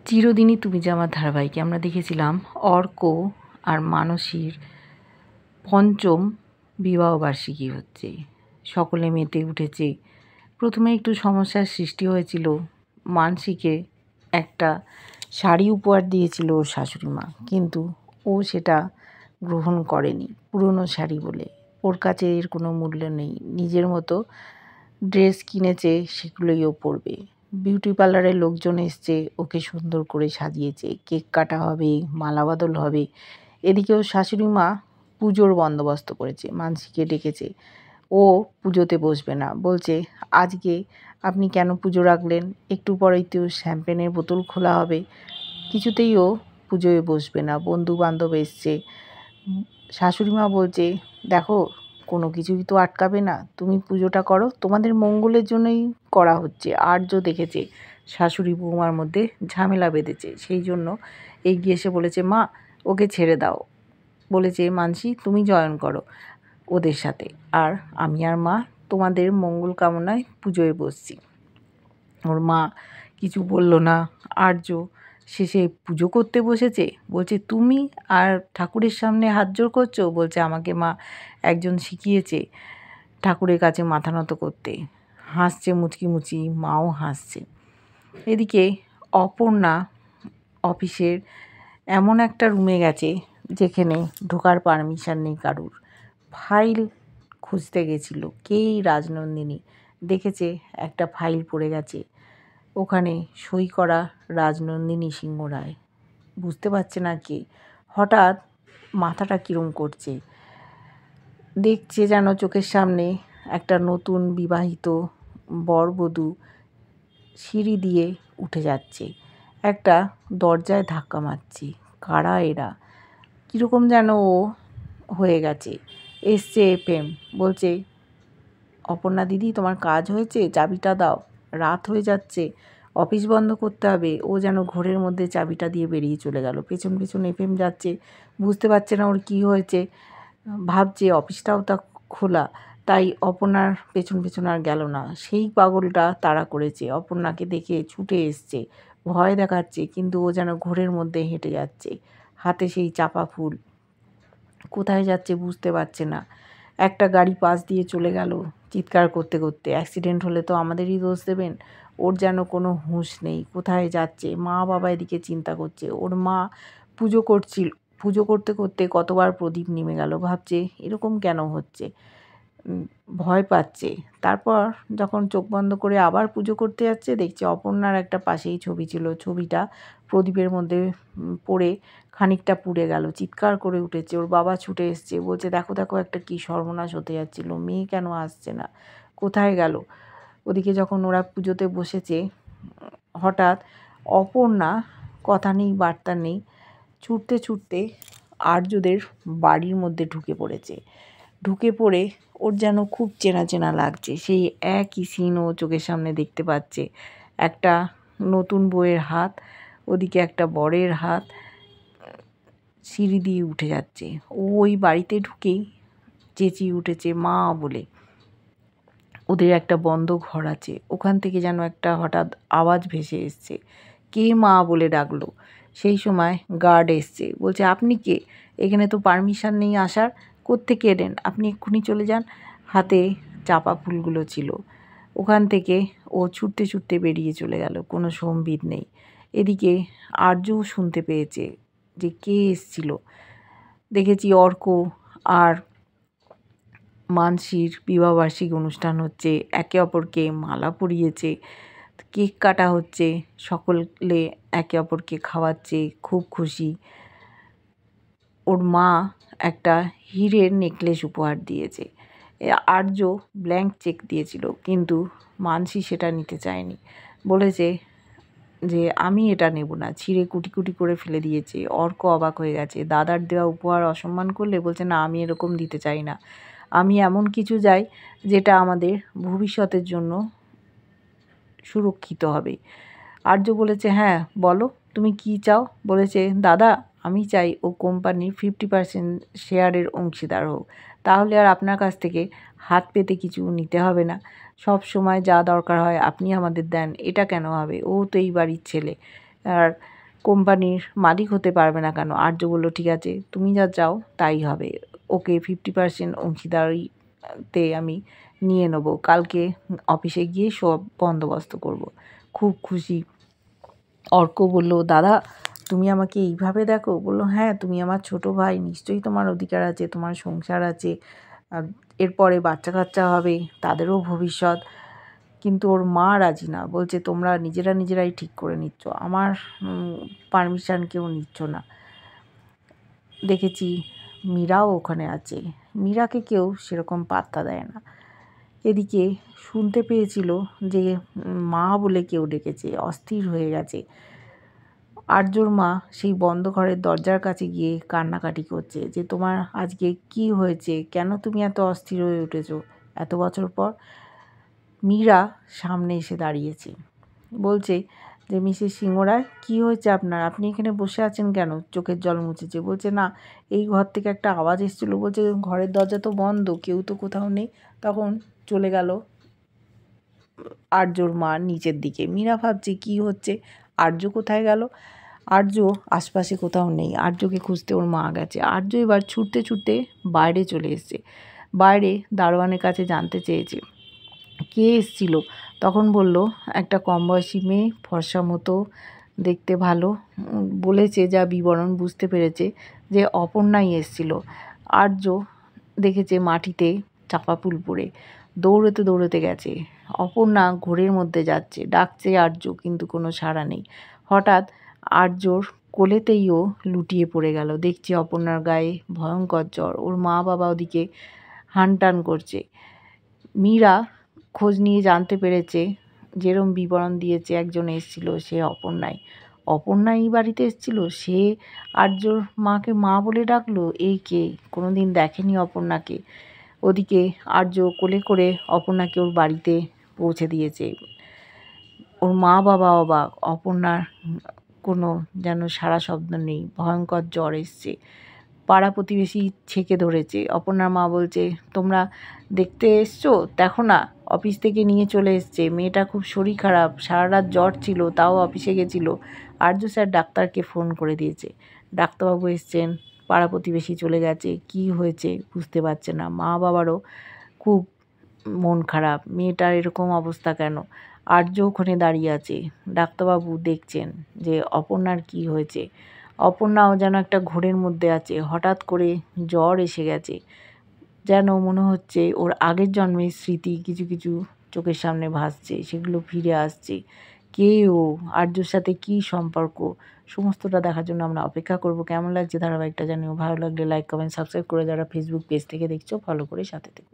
চিরদিনই তুমি যে আমার ধারাবাহিকে আমরা দেখেছিলাম অর্ক আর মানসীর পঞ্চম বিবাহবার্ষিকী হচ্ছে। সকলে মেতে উঠেছে। প্রথমে একটু সমস্যার সৃষ্টি হয়েছিল। মানসীকে একটা শাড়ি উপহার দিয়েছিল ওর শাশুড়ি মা, কিন্তু ও সেটা গ্রহণ করেনি। পুরনো শাড়ি বলে ওর কাছে এর কোনো মূল্য নেই। নিজের মতো ড্রেস কিনেছে, সেগুলোই ও পরবে। বিউটি পার্লারের লোকজন এসছে, ওকে সুন্দর করে সাজিয়েছে। কেক কাটা হবে, মালা বদল হবে। এদিকে ওর শাশুড়ি মা পুজোর বন্দোবস্ত করেছে, মানসীকে ডেকেছে। ও পুজোতে বসবে না, বলছে আজকে আপনি কেন পুজো রাখলেন? একটু পরেই তো শ্যাম্পেনের বোতল খোলা হবে। কিছুতেই ও পুজোয় বসবে না। বন্ধু বান্ধব এসছে। শাশুড়ি মা বলছে, দেখো কোনো কিছুই তো আটকাবে না, তুমি পুজোটা করো, তোমাদের মঙ্গলের জন্যই করা হচ্ছে। আর্য দেখেছে শাশুড়ি বৌমার মধ্যে ঝামেলা বেঁধেছে, সেই জন্য এগিয়ে এসে বলেছে, মা ওকে ছেড়ে দাও। বলেছে, মানসী তুমি জয়েন করো ওদের সাথে, আর আমি আর মা তোমাদের মঙ্গল কামনায় পুজোয় বসছি। ওর মা কিছু বলল না। আর্য শেষে পুজো করতে বসেছে। বলছে, তুমি আর ঠাকুরের সামনে হাত জোড় করছো? বলছে, আমাকে মা একজন শিখিয়েছে ঠাকুরের কাছে মাথা নত করতে। হাসছে মুচকি মুচি, মাও হাসছে। এদিকে অপর্ণা অফিসের এমন একটা রুমে গেছে যেখানে ঢোকার পারমিশন নেই কারুর। ফাইল খুঁজতে গেছিল। কেই রাজনন্দিনী দেখেছে একটা ফাইল পড়ে গেছে, ওখানে সই করা রাজনন্দিনী সিংহ রায়। বুঝতে পারছে না কে। হঠাৎ মাথাটা কিরম করছে। দেখছে যেন চোখের সামনে একটা নতুন বিবাহিত বরবধূ সিঁড়ি দিয়ে উঠে যাচ্ছে। একটা দরজায় ধাক্কা মারছে। কারা এরা? কীরকম যেন ও হয়ে গেছে। এসছে এফএম, বলছে, অপর্ণা দিদি তোমার কাজ হয়েছে, চাবিটা দাও, রাত হয়ে যাচ্ছে, অফিস বন্ধ করতে হবে। ও যেন ঘোরের মধ্যে চাবিটা দিয়ে বেরিয়ে চলে গেল। পেছন পেছন এফএম যাচ্ছে, বুঝতে পারছে না ওর কী হয়েছে। ভাবছে অফিসটাও তা খোলা, তাই অপর্ণার পেছন পেছন আর গেল না। সেই পাগলটা তাড়া করেছে, অপর্ণাকে দেখে ছুটে এসছে, ভয় দেখাচ্ছে, কিন্তু ও যেন ঘোরের মধ্যে হেঁটে যাচ্ছে, হাতে সেই চাপা ফুল। কোথায় যাচ্ছে বুঝতে পারছে না। একটা গাড়ি পাশ দিয়ে চলে গেল চিৎকার করতে করতে। অ্যাক্সিডেন্ট হলে তো আমাদেরই দোষ দেবেন। ওর যেন কোনো হুঁশ নেই, কোথায় যাচ্ছে। মা বাবা এদিকে চিন্তা করছে। ওর মা পুজো করতে করতে কতবার প্রদীপ নেমে গেল। ভাবছে এরকম কেন হচ্ছে, ভয় পাচ্ছে। তারপর যখন চোখ বন্ধ করে আবার পুজো করতে যাচ্ছে, দেখছে অপর্ণার একটা পাশেই ছবি ছিল। ছবিটা প্রদীপের মধ্যে পড়ে খানিকটা পুড়ে গেল। চিৎকার করে উঠেছে। ওর বাবা ছুটে এসছে, বলছে, দেখো দেখো একটা কী সর্বনাশ হতে যাচ্ছিল, মেয়ে কেন আসছে না, কোথায় গেল? ওদিকে যখন ওরা পুজোতে বসেছে, হঠাৎ অপর্ণা কথা নেই বার্তা নেই ছুটতে ছুটতে আর্যদের বাড়ির মধ্যে ঢুকে পড়েছে। ঢুকে পড়ে ওর যেন খুব চেনা চেনা লাগছে। সেই একই সিন ও চোখের সামনে দেখতে পাচ্ছে। একটা নতুন বউয়ের হাত, ওদিকে একটা বরের হাত সিঁড়ি দিয়ে উঠে যাচ্ছে। ও ওই বাড়িতে ঢুকেই চেঁচিয়ে উঠেছে, মা বলে। ওদের একটা বন্ধ ঘর আছে, ওখান থেকে যেন একটা হঠাৎ আওয়াজ ভেসে এসছে। কে মা বলে ডাকলো। সেই সময় গার্ড এসছে, বলছে, আপনি কে? এখানে তো পারমিশন নেই আসার, কোত্থেকে এলেন? আপনি এক্ষুনি চলে যান। হাতে চাপা ফুলগুলো ছিল। ওখান থেকে ও ছুটতে ছুটতে বেরিয়ে চলে গেল, কোনো সম্বিত নেই। এদিকে আর্যও শুনতে পেয়েছে যে কে এসছিল। দেখেছি অর্ক আর মানসীর বিবাহবার্ষিকী অনুষ্ঠান হচ্ছে, একে অপরকে মালা পরিয়েছে, কেক কাটা হচ্ছে, সকলে একে অপরকে খাওয়াচ্ছে, খুব খুশি। ওর মা একটা হীরের নেকলেস উপহার দিয়েছে। আর্য ব্ল্যাঙ্ক চেক দিয়েছিল, কিন্তু মানসী সেটা নিতে চায়নি। বলেছে যে আমি এটা নেব না, ছিঁড়ে কুটি কুটি করে ফেলে দিয়েছে। অর্ক অবাক হয়ে গেছে। দাদার দেওয়া উপহার অসম্মান করলে? বলছে, না আমি এরকম দিতে চাই না, আমি এমন কিছু চাই যেটা আমাদের ভবিষ্যতের জন্য সুরক্ষিত হবে। আর্য বলেছে, হ্যাঁ বলো তুমি কি চাও? বলেছে, দাদা আমি চাই ও কোম্পানির 50% শেয়ারের অংশীদার হোক, তাহলে আর আপনার কাছ থেকে হাত পেতে কিছু নিতে হবে না। সব সময় যা দরকার হয় আপনি আমাদের দেন, এটা কেন হবে? ও তো এই বাড়ির ছেলে। আর কোম্পানির মালিক হতে পারবে না কেন? আর্য বলল, ঠিক আছে, তুমি যা চাও তাই হবে। ওকে 50% অংশীদারিতে আমি নিয়ে নেব। কালকে অফিসে গিয়ে সব বন্দোবস্ত করব। খুব খুশি। অর্ক বলল, দাদা তুমি আমাকে এইভাবে দেখো? বলল, হ্যাঁ, তুমি আমার ছোট ভাই, নিশ্চয়ই তোমার অধিকার আছে, তোমার সংসার আছে, এরপরে বাচ্চা কাচ্চা হবে, তাদেরও ভবিষ্যৎ। কিন্তু ওর মা রাজি না, বলছে তোমরা নিজেরাই ঠিক করে নিচ্ছ, আমার পারমিশন কেউ নিচ্ছ না। দেখেছি মীরাও ওখানে আছে, মীরাকে কেউ সেরকম পাত্তা দেয় না। এদিকে শুনতে পেয়েছিল যে মা বলে কেউ ডেকেছে, অস্থির হয়ে গেছে। আর্যর মা সেই বন্ধ ঘরের দরজার কাছে গিয়ে কান্নাকাটি করছে যে তোমার আজকে কি হয়েছে, কেন তুমি এত অস্থির হয়ে উঠেছো এত বছর পর? মীরা সামনে এসে দাঁড়িয়েছে, বলছে যে মিসেস সিংহ রায়, কী হয়েছে আপনার? আপনি এখানে বসে আছেন কেন? চোখের জল মুছেছে। বলছে, না, এই ঘর থেকে একটা আওয়াজ এসেছিলো। বলছে, ঘরের দরজা তো বন্ধ, কেউ তো কোথাও নেই। তখন চলে গেল আর্যর মা নিচের দিকে। মীরা ভাবছে কী হচ্ছে, আর্য কোথায় গেল? আর্য আশপাশে কোথাও নেই। আর্যকে খুঁজতে ওর মা গেছে। আর্য এবার ছুটতে ছুটতে বাইরে চলে এসেছে। বাইরে দারোয়ানের কাছে জানতে চেয়েছে কে এসেছিল। তখন বলল, একটা কম বয়সী মেয়ে, ফর্সা মতো, দেখতে ভালো। বলেছে যা বিবরণ বুঝতে পেরেছে যে অপর্ণাই এসেছিল। আর্য দেখেছে মাটিতে চাপা ফুল পড়ে, দৌড়তে দৌড়তে গেছে। অপর্ণা ঘোরের মধ্যে যাচ্ছে, ডাকছে আর্য, কিন্তু কোনো সাড়া নেই। হঠাৎ আর্যর কোলেতেই ও লুটিয়ে পড়ে গেল। দেখছে অপর্ণার গায়ে ভয়ঙ্কর জ্বর। ওর মা বাবা ওদিকে হানটান করছে। মীরা খোঁজ নিয়ে জানতে পেরেছে যেরম বিবরণ দিয়েছে একজন এসেছিল, সে অপর্ণা এই বাড়িতে এসেছিল। সে আর্যর মাকে মা বলে ডাকলো। এই কে? কোনোদিন দেখেনি অপর্ণাকে। ওদিকে আর্য কোলে করে অপর্ণাকে ওর বাড়িতে পৌঁছে দিয়েছে। ওর মা বাবা অবাক। অপর্ণার কোনো যেন সাড়া শব্দ নেই, ভয়ঙ্কর জ্বর এসছে। পাড়া প্রতিবেশী ছেঁকে ধরেছে। অপর্ণার মা বলছে, তোমরা দেখতে এসছো? দেখো না, অফিস থেকে নিয়ে চলে এসছে। মেয়েটা খুব শরীর খারাপ, সারা রাত জ্বর ছিল, তাও অফিসে গেছিল। আর্য স্যার ডাক্তারকে ফোন করে দিয়েছে, ডাক্তারবাবু এসছেন। পাড়া প্রতিবেশী চলে গেছে। কি হয়েছে বুঝতে পারছে না। মা বাবারও খুব মন খারাপ, মেয়েটার এরকম অবস্থা কেন? আর্য ওখানে দাঁড়িয়ে আছে, ডাক্তারবাবু দেখছেন যে অপর্ণার কি হয়েছে। অপর্ণাও যেন একটা ঘোরের মধ্যে আছে। হঠাৎ করে জ্বর এসে গেছে, যেন মনে হচ্ছে ওর আগের জন্মের স্মৃতি কিছু কিছু চোখের সামনে ভাসছে, সেগুলো ফিরে আসছে। কে ও? আর্যর সাথে কী সম্পর্ক? সমস্তটা দেখার জন্য আমরা অপেক্ষা করব। কেমন লাগছে ধারাবাহিকটা জানিও। ভালো লাগলে লাইক, কমেন্ট, সাবস্ক্রাইব করে যারা ফেসবুক পেজ থেকে দেখছো ফলো করে সাথে থেকো।